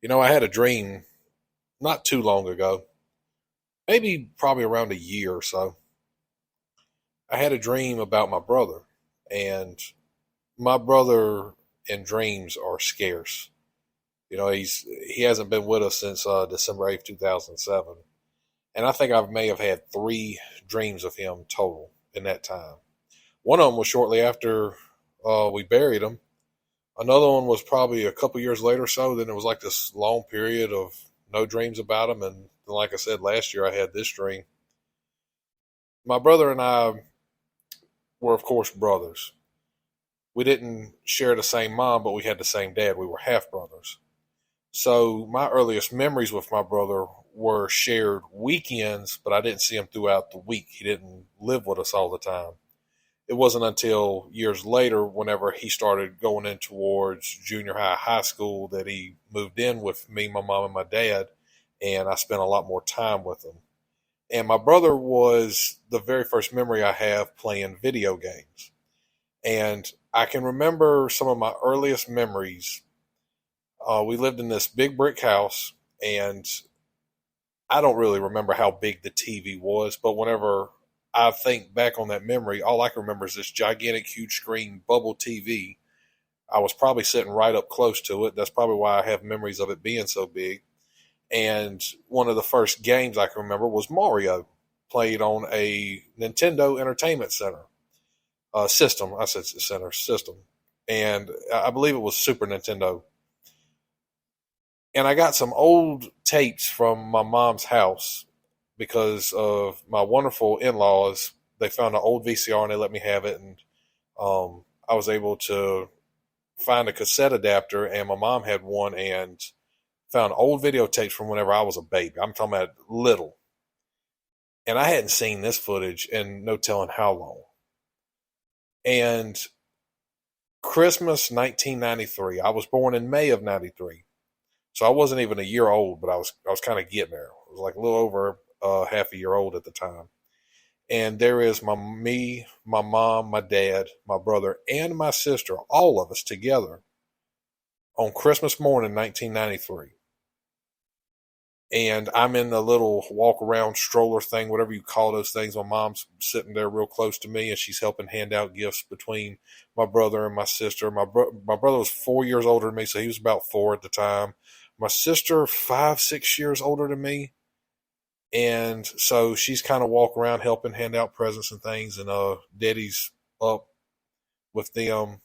I had a dream not too long ago, maybe probably around a year or so. I had a dream about my brother, and my brother in dreams are scarce. He hasn't been with us since December 8th, 2007, and I think I may have had three dreams of him total in that time. One of them was shortly after we buried him. Another one was probably a couple years later or so. Then it was like this long period of no dreams about him. And like I said, last year I had this dream. My brother and I were, of course, brothers. We didn't share the same mom, but we had the same dad. We were half brothers. So my earliest memories with my brother were shared weekends, but I didn't see him throughout the week. He didn't live with us all the time. It wasn't until years later, whenever he started going in towards junior high, high school, that he moved in with me, my mom, and my dad, and I spent a lot more time with him. And my brother was the very first memory I have playing video games. And I can remember some of my earliest memories. We lived in this big brick house, and I don't really remember how big the TV was, but whenever I think back on that memory, all I can remember is this gigantic, huge screen bubble TV. I was probably sitting right up close to it. That's probably why I have memories of it being so big. And one of the first games I can remember was Mario, played on a Nintendo Entertainment Center system. I said center system, and I believe it was Super Nintendo. And I got some old tapes from my mom's house because of my wonderful in-laws. They found an old VCR and they let me have it, and I was able to find a cassette adapter, and my mom had one, and found old videotapes from whenever I was a baby. I'm talking about little, and I hadn't seen this footage in no telling how long. And Christmas 1993, I was born in May of 93. So I wasn't even a year old, but I was kind of getting there. I was like a little over half a year old at the time. And there is me, my mom, my dad, my brother, and my sister, all of us together on Christmas morning, 1993. And I'm in the little walk around stroller thing, whatever you call those things. My mom's sitting there real close to me, and she's helping hand out gifts between my brother and my sister. My brother was 4 years older than me, so he was about four at the time. My sister, 5, 6 years older than me. And so she's kind of walking around helping hand out presents and things. And Daddy's up with them.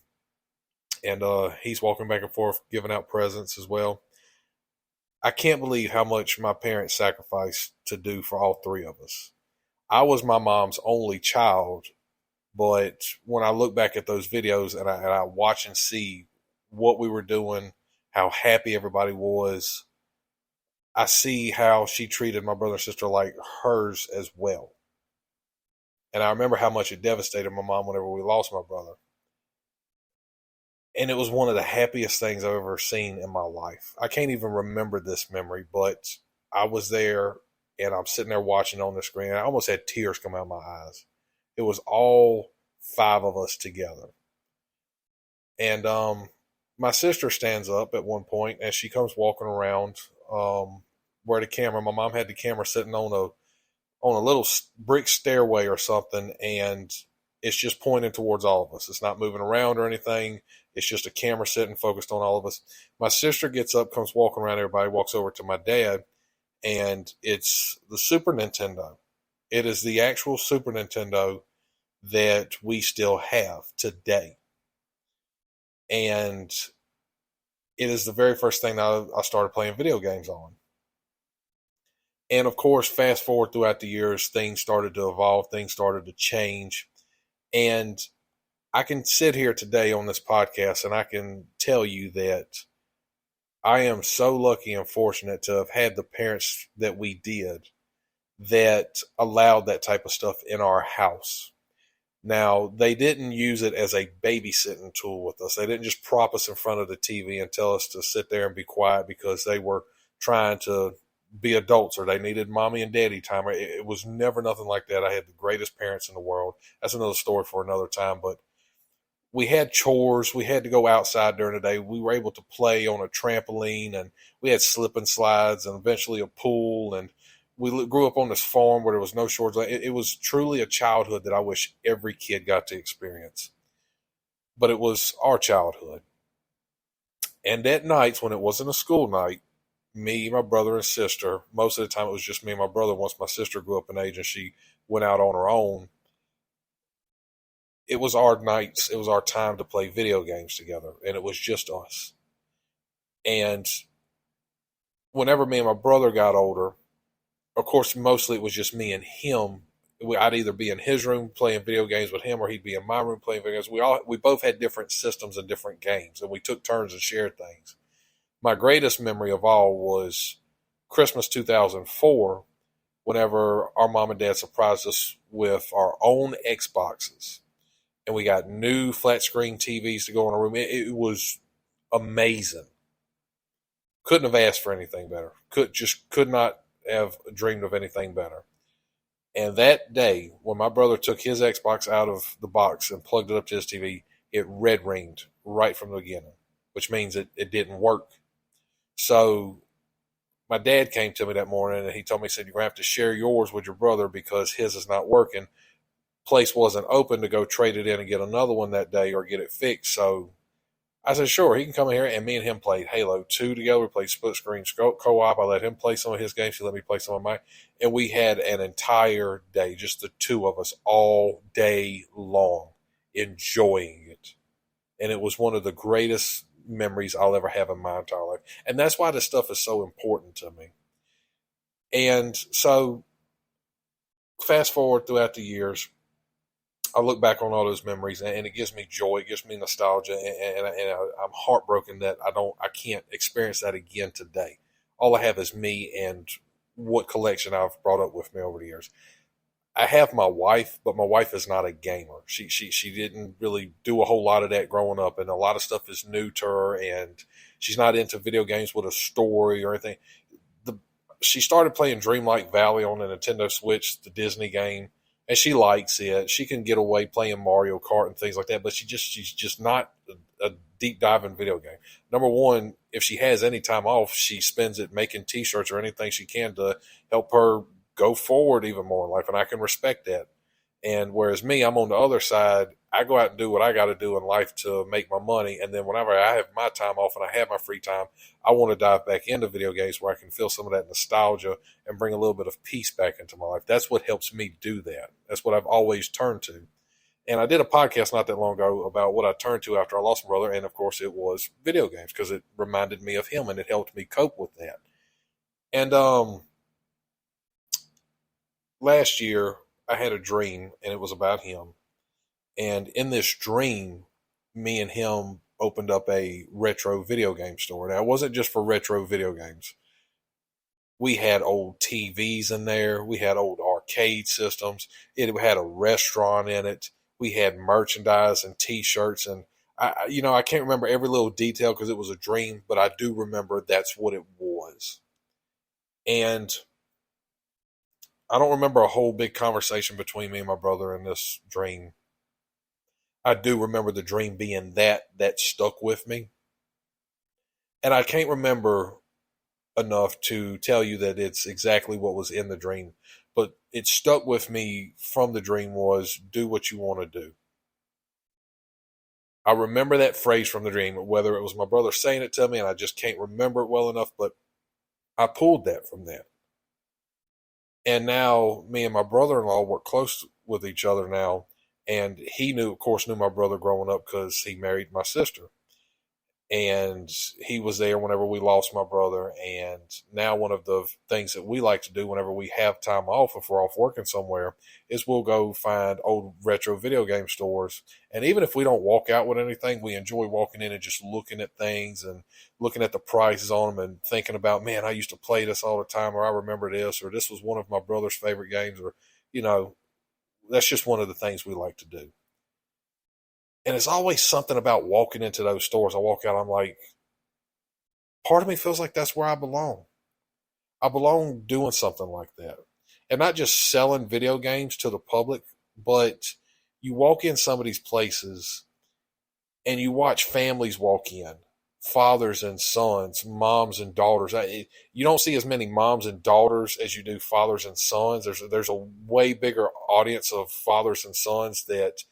And he's walking back and forth giving out presents as well. I can't believe how much my parents sacrificed to do for all three of us. I was my mom's only child, but when I look back at those videos and I watch and see what we were doing, how happy everybody was, I see how she treated my brother and sister like hers as well. And I remember how much it devastated my mom whenever we lost my brother. And it was one of the happiest things I've ever seen in my life. I can't even remember this memory, but I was there and I'm sitting there watching on the screen. I almost had tears come out of my eyes. It was all five of us together. And my sister stands up at one point and she comes walking around where the camera, my mom had the camera sitting on a little brick stairway or something, and it's just pointing towards all of us. It's not moving around or anything. It's just a camera sitting focused on all of us. My sister gets up, comes walking around everybody, walks over to my dad, and it's the Super Nintendo. It is the actual Super Nintendo that we still have today. And it is the very first thing that I started playing video games on. And of course, fast forward throughout the years, things started to evolve, things started to change. And I can sit here today on this podcast and I can tell you that I am so lucky and fortunate to have had the parents that we did that allowed that type of stuff in our house. Now, they didn't use it as a babysitting tool with us. They didn't just prop us in front of the TV and tell us to sit there and be quiet because they were trying to be adults or they needed mommy and daddy time. It was never nothing like that. I had the greatest parents in the world. That's another story for another time. But we had chores. We had to go outside during the day. We were able to play on a trampoline, and we had slip and slides and eventually a pool. And we grew up on this farm where there was no shores. It was truly a childhood that I wish every kid got to experience. But it was our childhood. And at nights when it wasn't a school night, me, my brother, and sister, most of the time it was just me and my brother. Once my sister grew up in age and she went out on her own, it was our nights, it was our time to play video games together, and it was just us. And whenever me and my brother got older, of course, mostly it was just me and him. I'd either be in his room playing video games with him, or he'd be in my room playing video games. We both had different systems and different games, and we took turns and shared things. My greatest memory of all was Christmas 2004, whenever our mom and dad surprised us with our own Xboxes, and we got new flat screen TVs to go in our room. It was amazing. Couldn't have asked for anything better. Could not have dreamed of anything better. And that day, when my brother took his Xbox out of the box and plugged it up to his TV, it red ringed right from the beginning, which means it didn't work. So my dad came to me that morning and he told me, he said, you're going to have to share yours with your brother because his is not working. Place wasn't open to go trade it in and get another one that day or get it fixed. So I said, sure, he can come in here. And me and him played Halo 2 together. We played split screen co-op. I let him play some of his games. He let me play some of mine. And we had an entire day, just the two of us, all day long, enjoying it. And it was one of the greatest memories I'll ever have in my entire life. And that's why this stuff is so important to me. And so fast forward throughout the years, I look back on all those memories, and it gives me joy. It gives me nostalgia, and I'm heartbroken that I can't experience that again today. All I have is me and what collection I've brought up with me over the years. I have my wife, but my wife is not a gamer. She didn't really do a whole lot of that growing up, and a lot of stuff is new to her, and she's not into video games with a story or anything. She started playing Dreamlight Valley on the Nintendo Switch, the Disney game, and she likes it. She can get away playing Mario Kart and things like that, but she's just not a deep dive in video game. Number one, if she has any time off, she spends it making T-shirts or anything she can to help her go forward even more in life, and I can respect that. And whereas me, I'm on the other side. I go out and do what I got to do in life to make my money, and then whenever I have my time off and I have my free time, I want to dive back into video games where I can feel some of that nostalgia and bring a little bit of peace back into my life. That's what helps me do that. That's what I've always turned to. And I did a podcast not that long ago about what I turned to after I lost my brother, and of course it was video games because it reminded me of him and it helped me cope with that. And last year I had a dream, and it was about him. And in this dream, me and him opened up a retro video game store. Now, it wasn't just for retro video games. We had old TVs in there. We had old arcade systems. It had a restaurant in it. We had merchandise and T-shirts. And, I can't remember every little detail because it was a dream, but I do remember that's what it was. And I don't remember a whole big conversation between me and my brother in this dream. I do remember the dream being that stuck with me. And I can't remember enough to tell you that it's exactly what was in the dream, but it stuck with me from the dream was do what you want to do. I remember that phrase from the dream, whether it was my brother saying it to me and I just can't remember it well enough, but I pulled that from that. And now me and my brother-in-law work close with each other now. And he of course, knew my brother growing up because he married my sister. And he was there whenever we lost my brother. And now one of the things that we like to do whenever we have time off, if we're off working somewhere, is we'll go find old retro video game stores. And even if we don't walk out with anything, we enjoy walking in and just looking at things and looking at the prices on them and thinking about, man, I used to play this all the time, or I remember this, or this was one of my brother's favorite games, or, that's just one of the things we like to do. And it's always something about walking into those stores. I walk out, I'm like, part of me feels like that's where I belong. I belong doing something like that. And not just selling video games to the public, but you walk in some of these places and you watch families walk in, fathers and sons, moms and daughters. You don't see as many moms and daughters as you do fathers and sons. There's a way bigger audience of fathers and sons that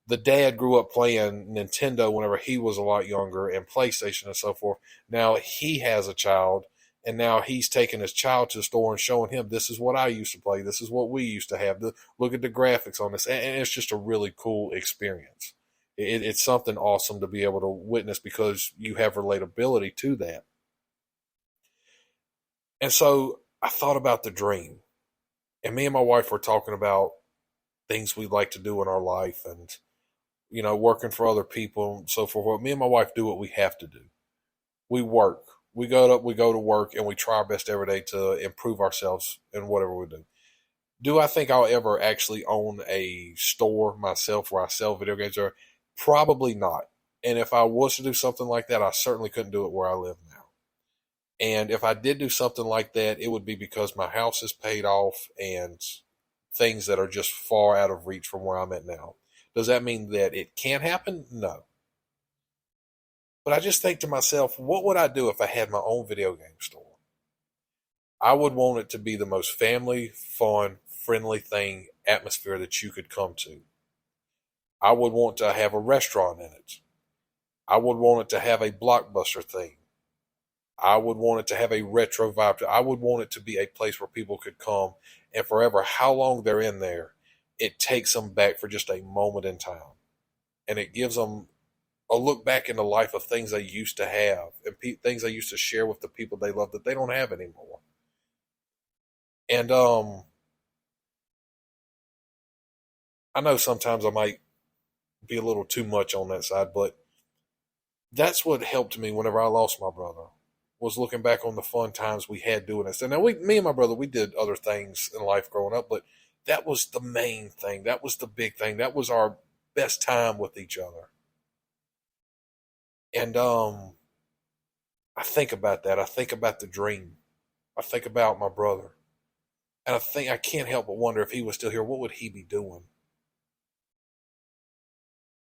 the dad grew up playing Nintendo whenever he was a lot younger and PlayStation and so forth. Now he has a child, and now he's taking his child to the store and showing him, this is what I used to play. This is what we used to have. Look at the graphics on this. And it's just a really cool experience. It's something awesome to be able to witness because you have relatability to that. And so I thought about the dream, and me and my wife were talking about things we'd like to do in our life, and working for other people and so forth. Well, me and my wife do what we have to do. We work. We go to work, and we try our best every day to improve ourselves in whatever we do. Do I think I'll ever actually own a store myself where I sell video games? Or probably not. And if I was to do something like that, I certainly couldn't do it where I live now. And if I did do something like that, it would be because my house is paid off and things that are just far out of reach from where I'm at now. Does that mean that it can't happen? No. But I just think to myself, what would I do if I had my own video game store? I would want it to be the most family, fun, friendly atmosphere that you could come to. I would want to have a restaurant in it. I would want it to have a Blockbuster theme. I would want it to have a retro vibe. I would want it to be a place where people could come, and forever, how long they're in there, it takes them back for just a moment in time. And it gives them a look back in the life of things they used to have and things they used to share with the people they love that they don't have anymore. And I know sometimes I might be a little too much on that side, but that's what helped me whenever I lost my brother, was looking back on the fun times we had doing this. And now me and my brother, we did other things in life growing up, but that was the main thing. That was the big thing. That was our best time with each other. And I think about that. I think about the dream. I think about my brother. And I can't help but wonder, if he was still here, what would he be doing?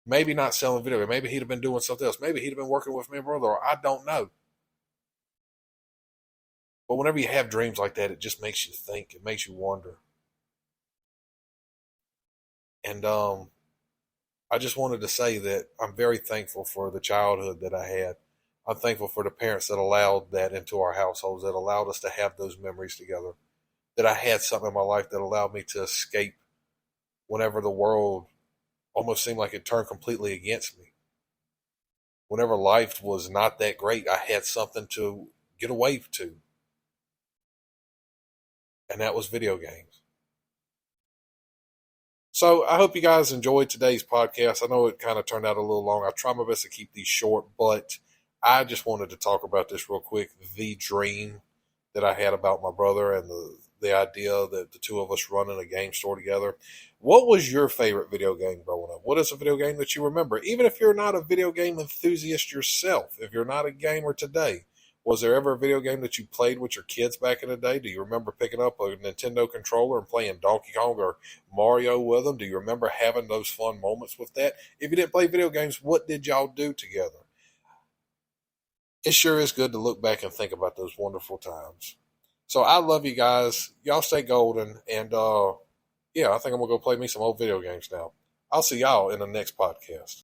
Maybe not selling video games. Maybe he'd have been doing something else. Maybe he'd have been working with me and brother, or I don't know. But whenever you have dreams like that, it just makes you think. It makes you wonder. And I just wanted to say that I'm very thankful for the childhood that I had. I'm thankful for the parents that allowed that into our households, that allowed us to have those memories together. That I had something in my life that allowed me to escape whenever the world almost seemed like it turned completely against me. Whenever life was not that great, I had something to get away to. And that was video games. So I hope you guys enjoyed today's podcast. I know it kind of turned out a little long. I try my best to keep these short, but I just wanted to talk about this real quick. The dream that I had about my brother, and the idea that the two of us running a game store together. What was your favorite video game growing up? What is a video game that you remember? Even if you're not a video game enthusiast yourself, if you're not a gamer today, was there ever a video game that you played with your kids back in the day? Do you remember picking up a Nintendo controller and playing Donkey Kong or Mario with them? Do you remember having those fun moments with that? If you didn't play video games, what did y'all do together? It sure is good to look back and think about those wonderful times. So I love you guys. Y'all stay golden. And yeah, I think I'm going to go play me some old video games now. I'll see y'all in the next podcast.